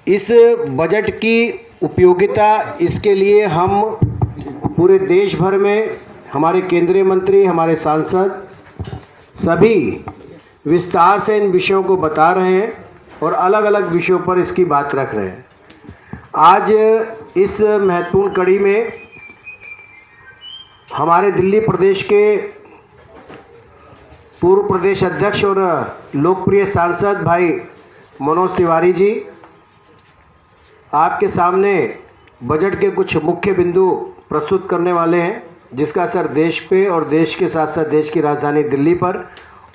इस बजट की उपयोगिता, इसके लिए हम पूरे देश भर में हमारे केंद्रीय मंत्री, हमारे सांसद सभी विस्तार से इन विषयों को बता रहे हैं और अलग अलग विषयों पर इसकी बात रख रहे हैं। आज इस महत्वपूर्ण कड़ी में हमारे दिल्ली प्रदेश के पूर्व प्रदेश अध्यक्ष और लोकप्रिय सांसद भाई मनोज तिवारी जी आपके सामने बजट के कुछ मुख्य बिंदु प्रस्तुत करने वाले हैं, जिसका असर देश पे और देश के साथ साथ देश की राजधानी दिल्ली पर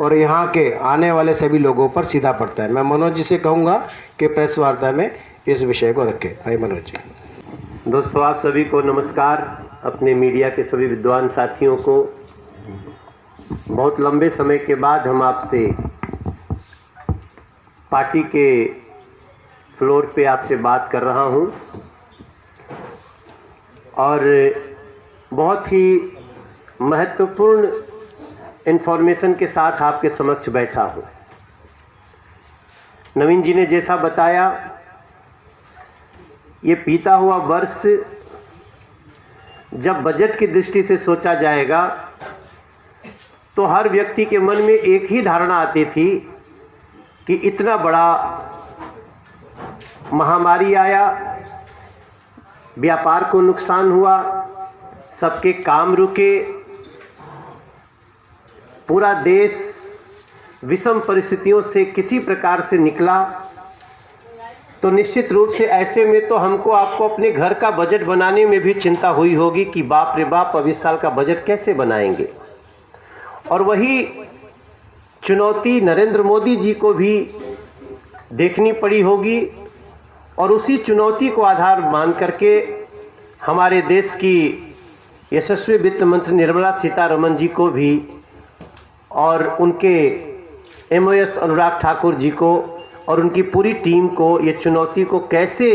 और यहाँ के आने वाले सभी लोगों पर सीधा पड़ता है। मैं मनोज जी से कहूँगा कि प्रेस वार्ता में इस विषय को रखें। भाई मनोज जी। दोस्तों, आप सभी को नमस्कार। अपने मीडिया के सभी विद्वान साथियों को बहुत लंबे समय के बाद हम आपसे पार्टी के फ्लोर पे आपसे बात कर रहा हूं और बहुत ही महत्वपूर्ण इन्फॉर्मेशन के साथ आपके समक्ष बैठा हूं। नवीन जी ने जैसा बताया, ये बीता हुआ वर्ष जब बजट की दृष्टि से सोचा जाएगा तो हर व्यक्ति के मन में एक ही धारणा आती थी कि इतना बड़ा महामारी आया, व्यापार को नुकसान हुआ, सबके काम रुके, पूरा देश विषम परिस्थितियों से किसी प्रकार से निकला, तो निश्चित रूप से ऐसे में तो हमको आपको अपने घर का बजट बनाने में भी चिंता हुई होगी कि बाप रे बाप, अब इस साल का बजट कैसे बनाएंगे। और वही चुनौती नरेंद्र मोदी जी को भी देखनी पड़ी होगी और उसी चुनौती को आधार मान करके हमारे देश की यशस्वी वित्त मंत्री निर्मला सीतारमण जी को भी और उनके MOS अनुराग ठाकुर जी को और उनकी पूरी टीम को ये चुनौती को कैसे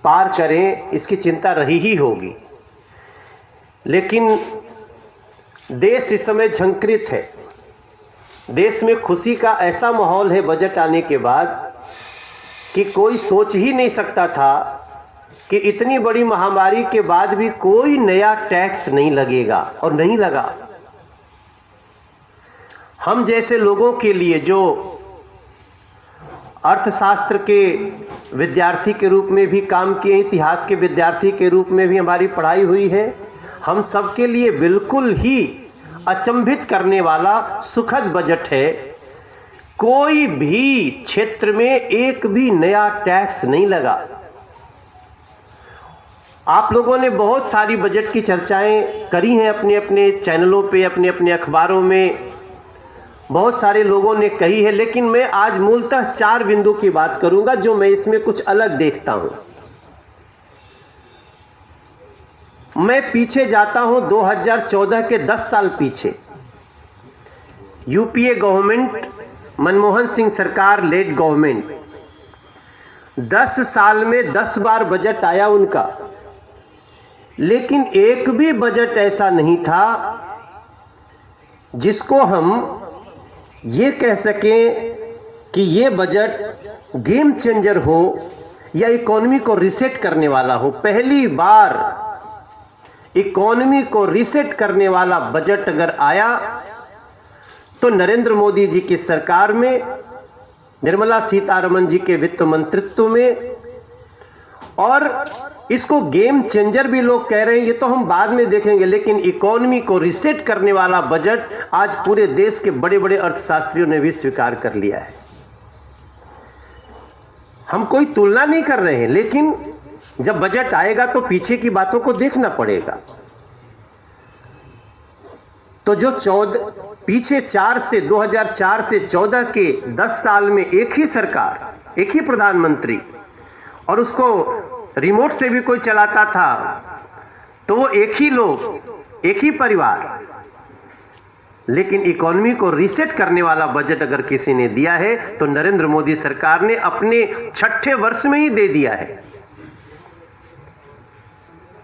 पार करें, इसकी चिंता रही ही होगी। लेकिन देश इस समय झंकृत है। देश में खुशी का ऐसा माहौल है बजट आने के बाद कि कोई सोच ही नहीं सकता था कि इतनी बड़ी महामारी के बाद भी कोई नया टैक्स नहीं लगेगा, और नहीं लगा। हम जैसे लोगों के लिए जो अर्थशास्त्र के विद्यार्थी के रूप में भी काम किए, इतिहास के विद्यार्थी के रूप में भी हमारी पढ़ाई हुई है, हम सबके लिए बिल्कुल ही अचंभित करने वाला सुखद बजट है। कोई भी क्षेत्र में एक भी नया टैक्स नहीं लगा। आप लोगों ने बहुत सारी बजट की चर्चाएं करी हैं अपने अपने चैनलों पे, अपने अपने अखबारों में, बहुत सारे लोगों ने कही है, लेकिन मैं आज मूलतः 4 बिंदु की बात करूंगा जो मैं इसमें कुछ अलग देखता हूं। मैं पीछे जाता हूं 2014 के 10 साल पीछे। यूपीए गवर्नमेंट, मनमोहन सिंह सरकार लेड गवर्नमेंट, 10 साल में 10 बार बजट आया उनका, लेकिन एक भी बजट ऐसा नहीं था जिसको हम ये कह सकें कि ये बजट गेम चेंजर हो या इकोनॉमी को रीसेट करने वाला हो। पहली बार इकोनॉमी को रीसेट करने वाला बजट अगर आया तो नरेंद्र मोदी जी की सरकार में, निर्मला सीतारमण जी के वित्त मंत्रित्व में, और इसको गेम चेंजर भी लोग कह रहे हैं, ये तो हम बाद में देखेंगे, लेकिन इकोनॉमी को रीसेट करने वाला बजट आज पूरे देश के बड़े बड़े अर्थशास्त्रियों ने भी स्वीकार कर लिया है। हम कोई तुलना नहीं कर रहे हैं, लेकिन जब बजट आएगा तो पीछे की बातों को देखना पड़ेगा। तो जो 2004 से 14 के 10 साल में एक ही सरकार, एक ही प्रधानमंत्री, और उसको रिमोट से भी कोई चलाता था तो वो एक ही लोग, एक ही परिवार, लेकिन इकोनॉमी को रीसेट करने वाला बजट अगर किसी ने दिया है तो नरेंद्र मोदी सरकार ने अपने 6ठे वर्ष में ही दे दिया है।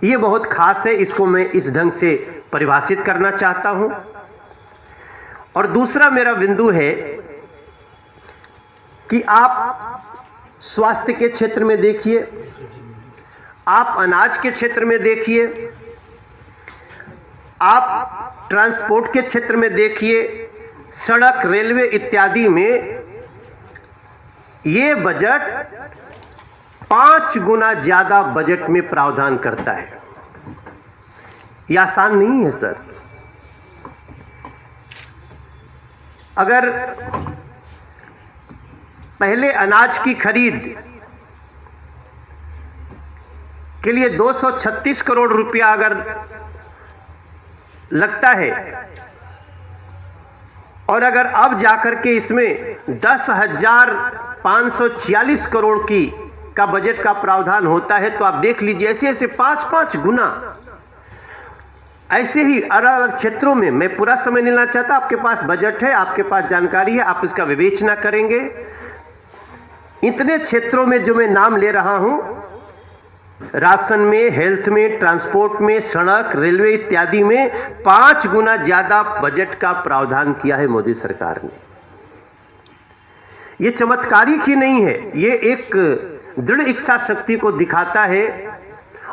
ये बहुत खास है, इसको मैं इस ढंग से परिभाषित करना चाहता हूं। और दूसरा मेरा बिंदु है कि आप स्वास्थ्य के क्षेत्र में देखिए, आप अनाज के क्षेत्र में देखिए, आप ट्रांसपोर्ट के क्षेत्र में देखिए, सड़क, रेलवे इत्यादि में ये बजट 5 गुना ज्यादा बजट में प्रावधान करता है। यह आसान नहीं है सर। अगर पहले अनाज की खरीद के लिए 236 करोड़ रुपया अगर लगता है और अगर अब जाकर के इसमें 10,546 करोड़ का बजट का प्रावधान होता है, तो आप देख लीजिए ऐसे ऐसे 5-5 गुना। ऐसे ही अलग अलग क्षेत्रों में, मैं पूरा समय नहीं लेना चाहता, आपके पास बजट है, आपके पास जानकारी है, आप इसका विवेचना करेंगे। इतने क्षेत्रों में जो मैं नाम ले रहा हूं, राशन में, हेल्थ में, ट्रांसपोर्ट में, सड़क, रेलवे इत्यादि में 5 गुना ज्यादा बजट का प्रावधान किया है मोदी सरकार ने। यह चमत्कारिक ही नहीं है, यह एक दृढ़ इच्छा शक्ति को दिखाता है।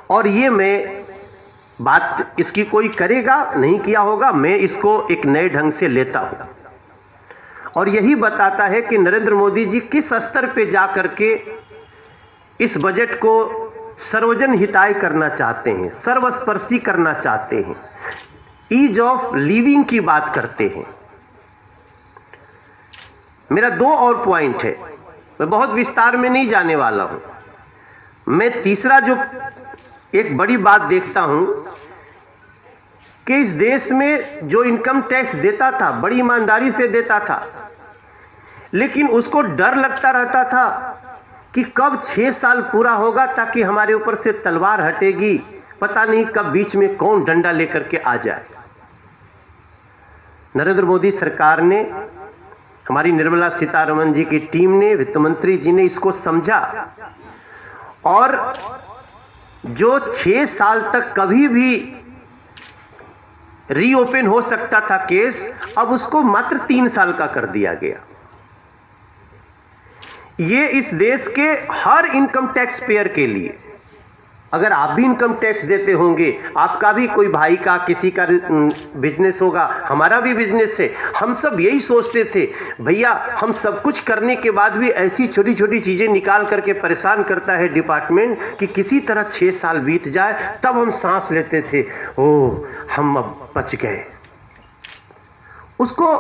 और ये मैं बात इसकी कोई करेगा नहीं किया होगा, मैं इसको एक नए ढंग से लेता हूं और यही बताता है कि नरेंद्र मोदी जी किस स्तर पे जा करके इस बजट को सर्वजन हिताय करना चाहते हैं, सर्वस्पर्शी करना चाहते हैं, ईज ऑफ लिविंग की बात करते हैं। मेरा 2 और पॉइंट है, मैं बहुत विस्तार में नहीं जाने वाला हूं। मैं तीसरा जो एक बड़ी बात देखता हूं कि इस देश में जो इनकम टैक्स देता था बड़ी ईमानदारी से देता था, लेकिन उसको डर लगता रहता था कि कब 6 साल पूरा होगा ताकि हमारे ऊपर से तलवार हटेगी, पता नहीं कब बीच में कौन डंडा लेकर के आ जाए। नरेंद्र मोदी सरकार ने, हमारी निर्मला सीतारमण जी की टीम ने, वित्त मंत्री जी ने इसको समझा और जो 6 साल तक कभी भी रीओपन हो सकता था केस, अब उसको मात्र 3 साल का कर दिया गया। ये इस देश के हर इनकम टैक्स पेयर के लिए, अगर आप भी इनकम टैक्स देते होंगे, आपका भी कोई भाई का किसी का बिजनेस होगा, हमारा भी बिजनेस है, हम सब यही सोचते थे भैया हम सब कुछ करने के बाद भी ऐसी छोटी छोटी चीजें निकाल करके परेशान करता है डिपार्टमेंट कि किसी तरह 6 साल बीत जाए तब हम सांस लेते थे, ओह हम अब बच गए। उसको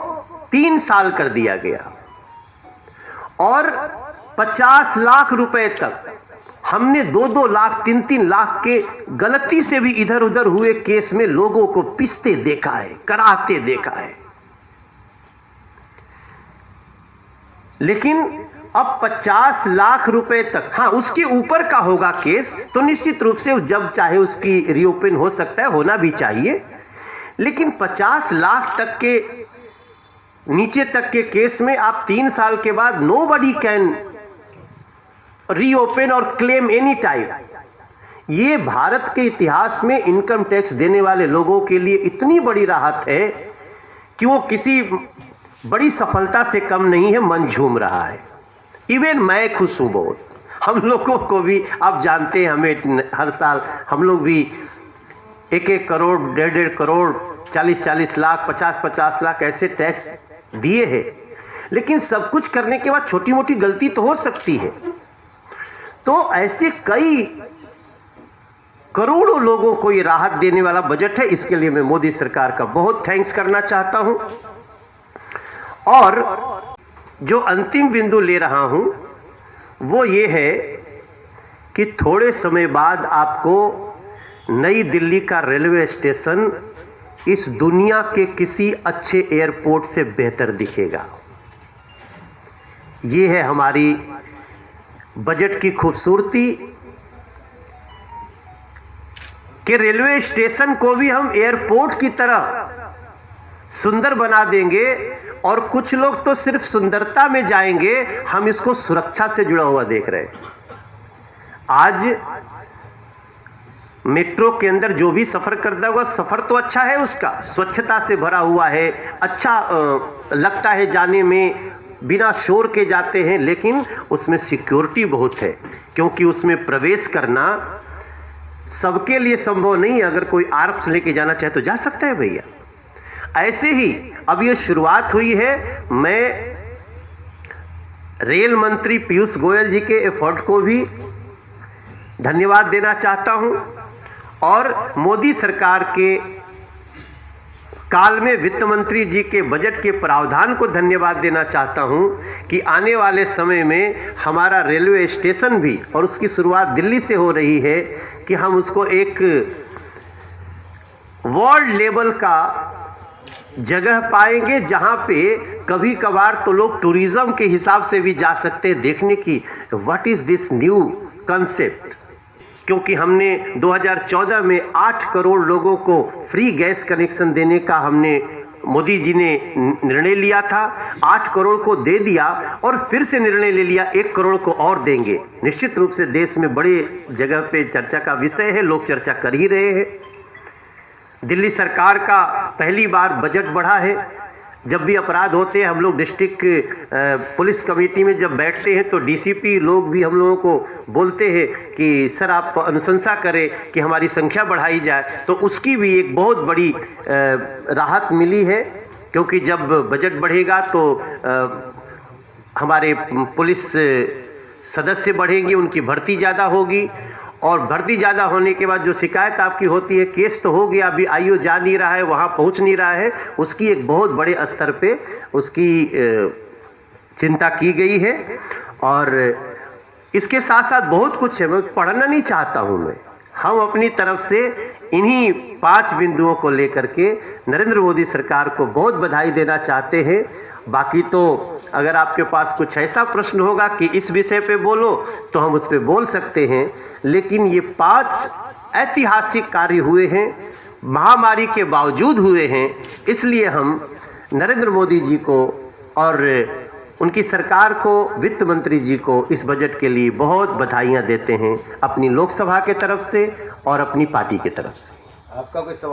3 साल कर दिया गया और 50 लाख रुपए तक हमने 2-2 लाख 3-3 लाख के गलती से भी इधर उधर हुए केस में लोगों को पिसते देखा है, कराते देखा है। लेकिन अब 50 लाख रुपए तक, हाँ उसके ऊपर का होगा केस तो निश्चित रूप से जब चाहे उसकी रीओपन हो सकता है, होना भी चाहिए। लेकिन 50 लाख तक के नीचे तक के केस में आप 3 साल के बाद नोबडी कैन रीओपन और क्लेम एनी टाइम। ये भारत के इतिहास में इनकम टैक्स देने वाले लोगों के लिए इतनी बड़ी राहत है कि वो किसी बड़ी सफलता से कम नहीं है, मन झूम रहा है। इवन मैं खुश हूं बहुत। हम लोगों को भी आप जानते हैं, हमें हर साल हम लोग भी 1-1 करोड़ 1.5 करोड़ 40-40 लाख 50-50 लाख ऐसे टैक्स दिए हैं। लेकिन सब कुछ करने के बाद छोटी मोटी गलती तो हो सकती है। तो ऐसे कई करोड़ों लोगों को ये राहत देने वाला बजट है। इसके लिए मैं मोदी सरकार का बहुत थैंक्स करना चाहता हूं। और जो अंतिम बिंदु ले रहा हूं वो ये है कि थोड़े समय बाद आपको नई दिल्ली का रेलवे स्टेशन इस दुनिया के किसी अच्छे एयरपोर्ट से बेहतर दिखेगा। ये है हमारी बजट की खूबसूरती कि रेलवे स्टेशन को भी हम एयरपोर्ट की तरह सुंदर बना देंगे। और कुछ लोग तो सिर्फ सुंदरता में जाएंगे, हम इसको सुरक्षा से जुड़ा हुआ देख रहे हैं। आज मेट्रो के अंदर जो भी सफर करता होगा, सफर तो अच्छा है, उसका स्वच्छता से भरा हुआ है, अच्छा लगता है जाने में, बिना शोर के जाते हैं, लेकिन उसमें सिक्योरिटी बहुत है, क्योंकि उसमें प्रवेश करना सबके लिए संभव नहीं है। अगर कोई आर्म्स लेके जाना चाहे तो जा सकता है भैया। ऐसे ही अब ये शुरुआत हुई है। मैं रेल मंत्री पीयूष गोयल जी के एफर्ट को भी धन्यवाद देना चाहता हूं और मोदी सरकार के काल में वित्त मंत्री जी के बजट के प्रावधान को धन्यवाद देना चाहता हूं कि आने वाले समय में हमारा रेलवे स्टेशन भी, और उसकी शुरुआत दिल्ली से हो रही है, कि हम उसको एक वर्ल्ड लेवल का जगह पाएंगे, जहां पे कभी कभार तो लोग टूरिज्म के हिसाब से भी जा सकते हैं देखने की what is this new concept. क्योंकि हमने 2014 में 8 करोड़ लोगों को फ्री गैस कनेक्शन देने का हमने मोदी जी ने निर्णय लिया था। 8 करोड़ को दे दिया और फिर से निर्णय ले लिया 1 करोड़ को और देंगे। निश्चित रूप से देश में बड़े जगह पे चर्चा का विषय है, लोग चर्चा कर ही रहे हैं। दिल्ली सरकार का पहली बार बजट बढ़ा है। जब भी अपराध होते हैं, हम लोग डिस्ट्रिक्ट पुलिस कमेटी में जब बैठते हैं तो डीसीपी लोग भी हम लोगों को बोलते हैं कि सर आप अनुशंसा करें कि हमारी संख्या बढ़ाई जाए, तो उसकी भी एक बहुत बड़ी राहत मिली है। क्योंकि जब बजट बढ़ेगा तो हमारे पुलिस सदस्य बढ़ेंगे, उनकी भर्ती ज़्यादा होगी, और भर्ती ज़्यादा होने के बाद जो शिकायत आपकी होती है, केस तो हो गया, अभी आईओ जा नहीं रहा है, वहाँ पहुँच नहीं रहा है, उसकी एक बहुत बड़े स्तर पे उसकी चिंता की गई है। और इसके साथ साथ बहुत कुछ है, मैं पढ़ना नहीं चाहता हूँ मैं। हम अपनी तरफ से इन्हीं 5 बिंदुओं को लेकर के नरेंद्र मोदी सरकार को बहुत बधाई देना चाहते हैं। बाकी तो अगर आपके पास कुछ ऐसा प्रश्न होगा कि इस विषय पे बोलो तो हम उस पे बोल सकते हैं, लेकिन ये 5 ऐतिहासिक कार्य हुए हैं, महामारी के बावजूद हुए हैं। इसलिए हम नरेंद्र मोदी जी को और उनकी सरकार को, वित्त मंत्री जी को इस बजट के लिए बहुत बधाइयाँ देते हैं, अपनी लोकसभा के तरफ से और अपनी पार्टी की तरफ से। आपका कोई सवाल?